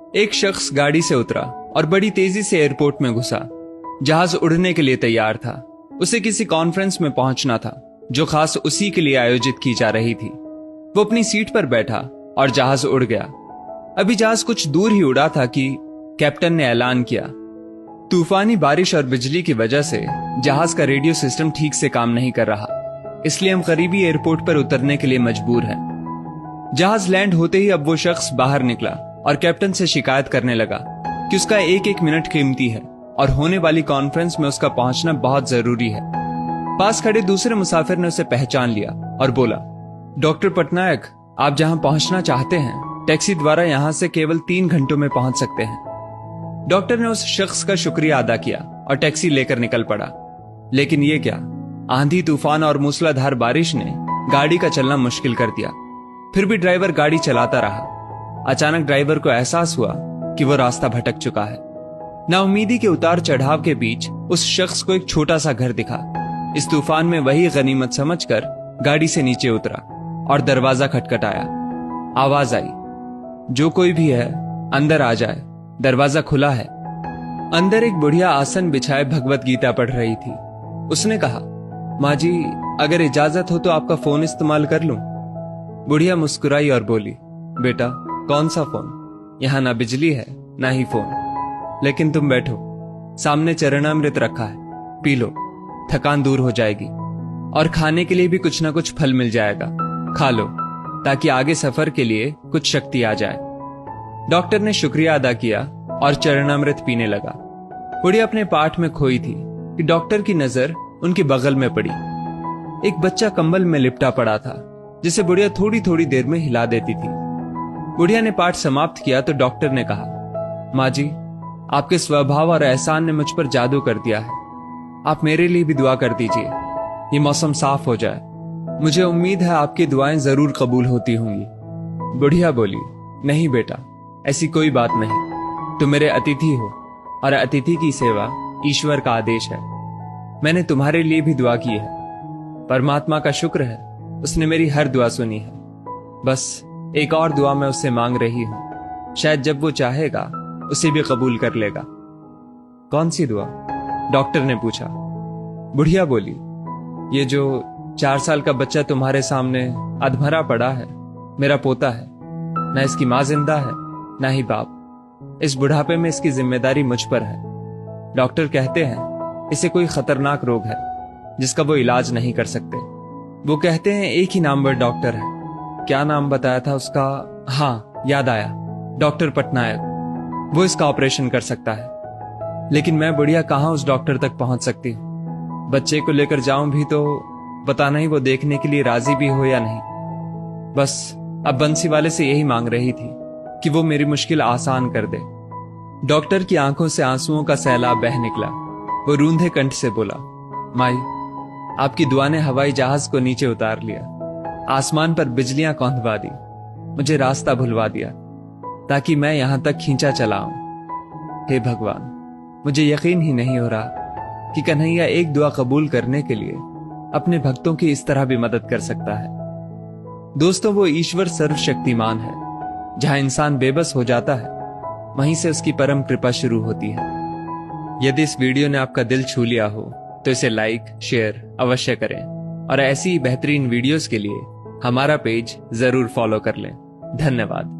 एक शख्स गाड़ी से उतरा और बड़ी तेजी से एयरपोर्ट में घुसा। जहाज उड़ने के लिए तैयार था। उसे किसी कॉन्फ्रेंस में पहुंचना था जो खास उसी के लिए आयोजित की जा रही थी। वो अपनी सीट पर बैठा और जहाज उड़ गया। अभी जहाज कुछ दूर ही उड़ा था कि कैप्टन ने ऐलान किया, तूफानी बारिश और बिजली की वजह से जहाज का रेडियो सिस्टम ठीक से काम नहीं कर रहा, इसलिए हम करीबी एयरपोर्ट पर उतरने के लिए मजबूर हैं। जहाज लैंड होते ही अब वो शख्स बाहर निकला और कैप्टन से शिकायत करने लगा कि उसका एक एक मिनट कीमती है और होने वाली कॉन्फ्रेंस में उसका पहुंचना बहुत जरूरी है। पास खड़े दूसरे मुसाफिर ने उसे पहचान लिया और बोला, डॉक्टर पटनायक, आप जहां पहुंचना चाहते हैं टैक्सी द्वारा यहां से केवल 3 घंटों में पहुंच सकते हैं। डॉक्टर ने उस शख्स का शुक्रिया अदा किया और टैक्सी लेकर निकल पड़ा। लेकिन ये क्या, आंधी तूफान और मूसलाधार बारिश ने गाड़ी का चलना मुश्किल कर दिया। फिर भी ड्राइवर गाड़ी चलाता रहा। अचानक ड्राइवर को एहसास हुआ कि वो रास्ता भटक चुका है। नाउमीदी के उतार चढ़ाव के बीच उस शख्स को एक छोटा सा घर दिखा। इस तूफान में वही गनीमत समझकर गाड़ी से नीचे उतरा और दरवाजा खटखटाया। आवाज आई, जो कोई भी है अंदर आ जाए, दरवाजा खुला है। अंदर एक बुढ़िया आसन बिछाए भगवत गीता पढ़ रही थी। उसने कहा, माँ जी, अगर इजाजत हो तो आपका फोन इस्तेमाल कर लूं। बुढ़िया मुस्कुराई और बोली, बेटा, कौन सा फोन? यहाँ ना बिजली है ना ही फोन। लेकिन तुम बैठो, सामने चरणामृत रखा है, पी लो, थकान दूर हो जाएगी और खाने के लिए भी कुछ ना कुछ फल मिल जाएगा, खा लो ताकि आगे सफर के लिए कुछ शक्ति आ जाए। डॉक्टर ने शुक्रिया अदा किया और चरणामृत पीने लगा। बुढ़िया अपने पाठ में खोई थी कि डॉक्टर की नजर उनके बगल में पड़ी। एक बच्चा कंबल में लिपटा पड़ा था जिसे बुढ़िया थोड़ी थोड़ी देर में हिला देती थी। बुढ़िया ने पाठ समाप्त किया तो डॉक्टर ने कहा, माँ जी, आपके स्वभाव और एहसान ने मुझ पर जादू कर दिया है। आप मेरे लिए भी दुआ कर दीजिए, ये मौसम साफ हो जाए। मुझे उम्मीद है आपकी दुआएं जरूर कबूल होती होंगी। बुढ़िया बोली, नहीं बेटा, ऐसी कोई बात नहीं। तुम मेरे अतिथि हो और अतिथि की सेवा ईश्वर का आदेश है। मैंने तुम्हारे लिए भी दुआ की है। परमात्मा का शुक्र है, उसने मेरी हर दुआ सुनी है। बस एक और दुआ मैं उससे मांग रही हूं, शायद जब वो चाहेगा उसे भी कबूल कर लेगा। कौन सी दुआ? डॉक्टर ने पूछा। बुढ़िया बोली, ये जो 4 साल का बच्चा तुम्हारे सामने अधमरा पड़ा है, मेरा पोता है। ना इसकी माँ जिंदा है ना ही बाप। इस बुढ़ापे में इसकी जिम्मेदारी मुझ पर है। डॉक्टर कहते हैं इसे कोई खतरनाक रोग है जिसका वो इलाज नहीं कर सकते। वो कहते हैं एक ही नामवर डॉक्टर है। क्या नाम बताया था उसका? हाँ, याद आया, डॉक्टर पटनायक। वो इसका ऑपरेशन कर सकता है। लेकिन मैं बुढ़िया कहाँ उस डॉक्टर तक पहुंच सकती हूँ? बच्चे को लेकर जाऊं भी तो पता नहीं वो देखने के लिए राजी भी हो या नहीं। बस अब बंसी वाले से यही मांग रही थी कि वो मेरी मुश्किल आसान कर दे। डॉक्टर की आंखों से आंसुओं का सैलाब बह निकला। वो रूंधे कंठ से बोला, माई, आपकी दुआ ने हवाई जहाज को नीचे उतार लिया, आसमान पर बिजलियां कौंधवा दी, मुझे रास्ता भुलवा दिया ताकि मैं यहां तक खींचा चला आऊं। हे भगवान, मुझे यकीन ही नहीं हो रहा कि कन्हैया एक दुआ कबूल करने के लिए अपने भक्तों की इस तरह भी मदद कर सकता है। दोस्तों, वो ईश्वर सर्वशक्तिमान है। जहां इंसान बेबस हो जाता है वहीं से उसकी परम कृपा शुरू होती है। यदि इस वीडियो ने आपका दिल छू लिया हो तो इसे लाइक शेयर अवश्य करें और ऐसी बेहतरीन वीडियोस के लिए हमारा पेज जरूर फॉलो कर लें। धन्यवाद।